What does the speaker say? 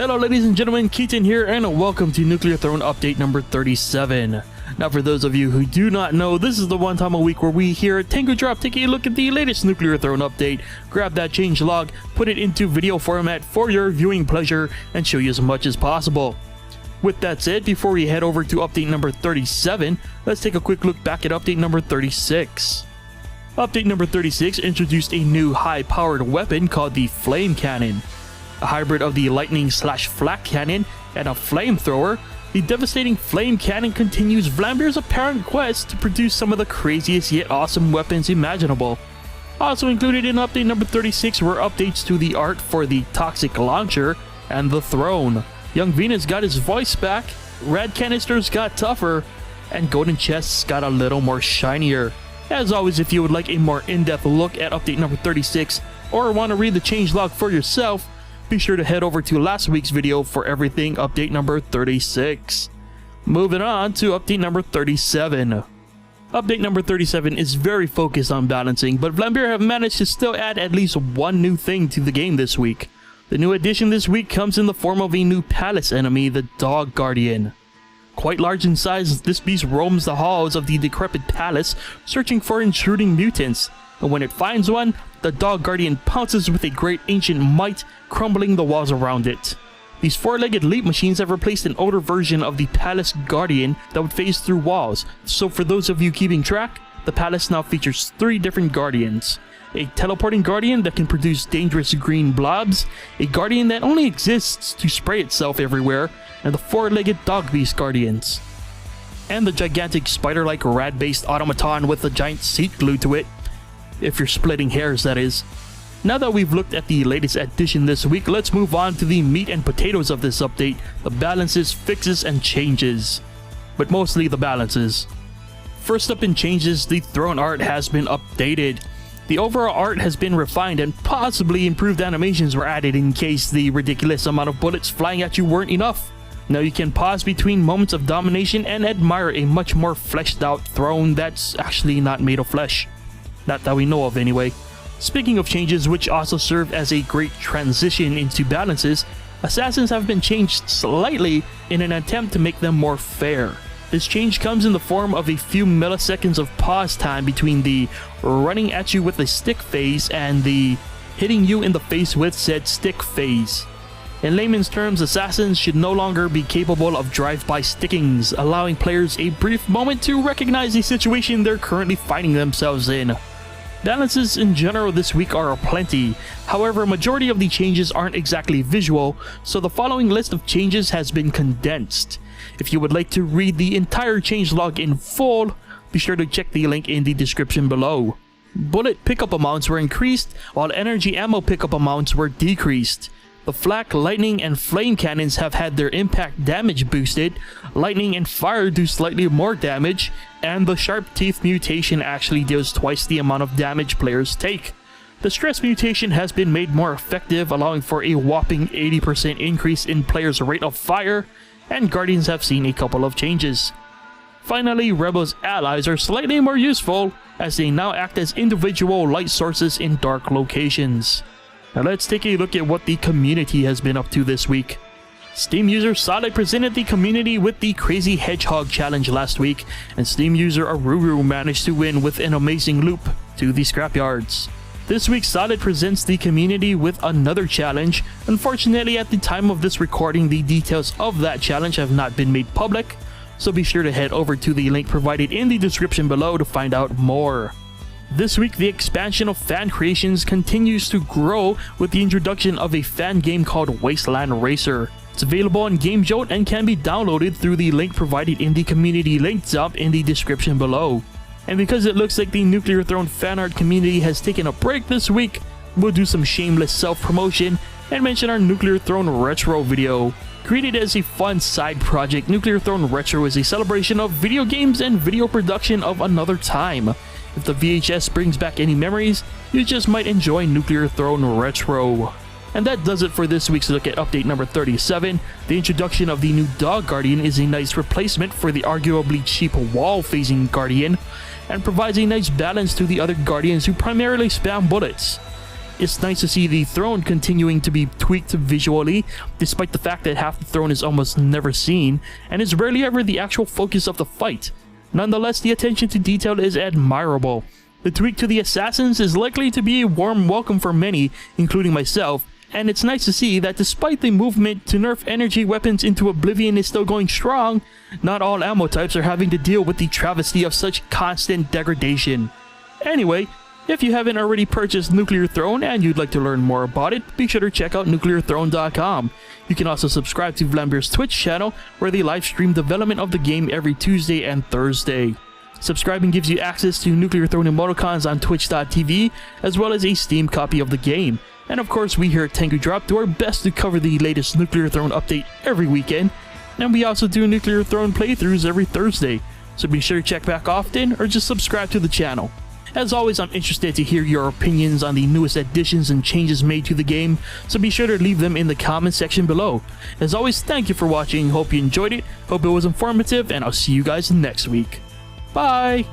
Hello ladies and gentlemen, Keaton here and welcome to Nuclear Throne update number 37. Now for those of you who do not know, this is the one time a week where we here at Tengu Drop take a look at the latest Nuclear Throne update, grab that change log, put it into video format for your viewing pleasure, and show you as much as possible. With that said, before we head over to update number 37, let's take a quick look back at update number 36. Update number 36 introduced a new high-powered weapon called the Flame Cannon. A hybrid of the lightning/flak cannon and a flamethrower, the devastating Flame Cannon continues Vlambeer's apparent quest to produce some of the craziest yet awesome weapons imaginable. Also included in update number 36 were updates to the art for the Toxic Launcher and the Throne. Young Venus got his voice back, Rad Canisters got tougher, and Golden Chests got a little more shinier. As always, if you would like a more in-depth look at update number 36 or want to read the changelog for yourself, be sure to head over to last week's video for everything update number 36. Moving on to update number 37. Update number 37 is very focused on balancing, but Vlambeer have managed to still add at least one new thing to the game this week. The new addition this week comes in the form of a new palace enemy, the Dog Guardian. Quite large in size, this beast roams the halls of the decrepit palace, searching for intruding mutants, and when it finds one, the Dog Guardian pounces with a great ancient might, crumbling the walls around it. These four-legged leap machines have replaced an older version of the Palace Guardian that would phase through walls, so for those of you keeping track, the palace now features 3 different guardians. A teleporting guardian that can produce dangerous green blobs, a guardian that only exists to spray itself everywhere, and the four-legged dog beast guardians. And the gigantic spider-like rad-based automaton with a giant seat glued to it. If you're splitting hairs, that is. Now that we've looked at the latest addition this week, let's move on to the meat and potatoes of this update, the balances, fixes, and changes. But mostly the balances. First up in changes, the throne art has been updated. The overall art has been refined and possibly improved animations were added in case the ridiculous amount of bullets flying at you weren't enough. Now you can pause between moments of domination and admire a much more fleshed out throne that's actually not made of flesh. Not that we know of anyway. Speaking of changes which also serve as a great transition into balances, assassins have been changed slightly in an attempt to make them more fair. This change comes in the form of a few milliseconds of pause time between the running at you with a stick phase and the hitting you in the face with said stick phase. In layman's terms, assassins should no longer be capable of drive-by stickings, allowing players a brief moment to recognize the situation they're currently finding themselves in. Balances in general this week are aplenty, however a majority of the changes aren't exactly visual, so the following list of changes has been condensed. If you would like to read the entire changelog in full, be sure to check the link in the description below. Bullet pickup amounts were increased, while energy ammo pickup amounts were decreased. The flak, lightning, and flame cannons have had their impact damage boosted, lightning and fire do slightly more damage, and the sharp teeth mutation actually deals twice the amount of damage players take. The stress mutation has been made more effective, allowing for a whopping 80% increase in players' rate of fire, and guardians have seen a couple of changes. Finally, Rebels' allies are slightly more useful, as they now act as individual light sources in dark locations. Now let's take a look at what the community has been up to this week. Steam user Solid presented the community with the Crazy Hedgehog challenge last week, and Steam user Aruru managed to win with an amazing loop to the scrapyards. This week Solid presents the community with another challenge. Unfortunately, at the time of this recording, the details of that challenge have not been made public, so be sure to head over to the link provided in the description below to find out more. This week, the expansion of fan creations continues to grow with the introduction of a fan game called Wasteland Racer. It's available on GameJolt and can be downloaded through the link provided in the community link dump in the description below. And because it looks like the Nuclear Throne fan art community has taken a break this week, we'll do some shameless self-promotion and mention our Nuclear Throne Retro video. Created as a fun side project, Nuclear Throne Retro is a celebration of video games and video production of another time. If the VHS brings back any memories, you just might enjoy Nuclear Throne Retro. And that does it for this week's look at update number 37. The introduction of the new Dog Guardian is a nice replacement for the arguably cheap wall-phasing Guardian, and provides a nice balance to the other Guardians who primarily spam bullets. It's nice to see the throne continuing to be tweaked visually, despite the fact that half the throne is almost never seen, and is rarely ever the actual focus of the fight. Nonetheless, the attention to detail is admirable. The tweak to the assassins is likely to be a warm welcome for many, including myself, and it's nice to see that despite the movement to nerf energy weapons into oblivion is still going strong, not all ammo types are having to deal with the travesty of such constant degradation. Anyway, if you haven't already purchased Nuclear Throne and you'd like to learn more about it, be sure to check out nuclearthrone.com. You can also subscribe to Vlambeer's Twitch channel, where they live stream development of the game every Tuesday and Thursday. Subscribing gives you access to Nuclear Throne emoticons on twitch.tv, as well as a Steam copy of the game. And of course, we here at Tengu Drop do our best to cover the latest Nuclear Throne update every weekend, and we also do Nuclear Throne playthroughs every Thursday, so be sure to check back often or just subscribe to the channel. As always, I'm interested to hear your opinions on the newest additions and changes made to the game, so be sure to leave them in the comment section below. As always, thank you for watching, hope you enjoyed it, hope it was informative, and I'll see you guys next week. Bye!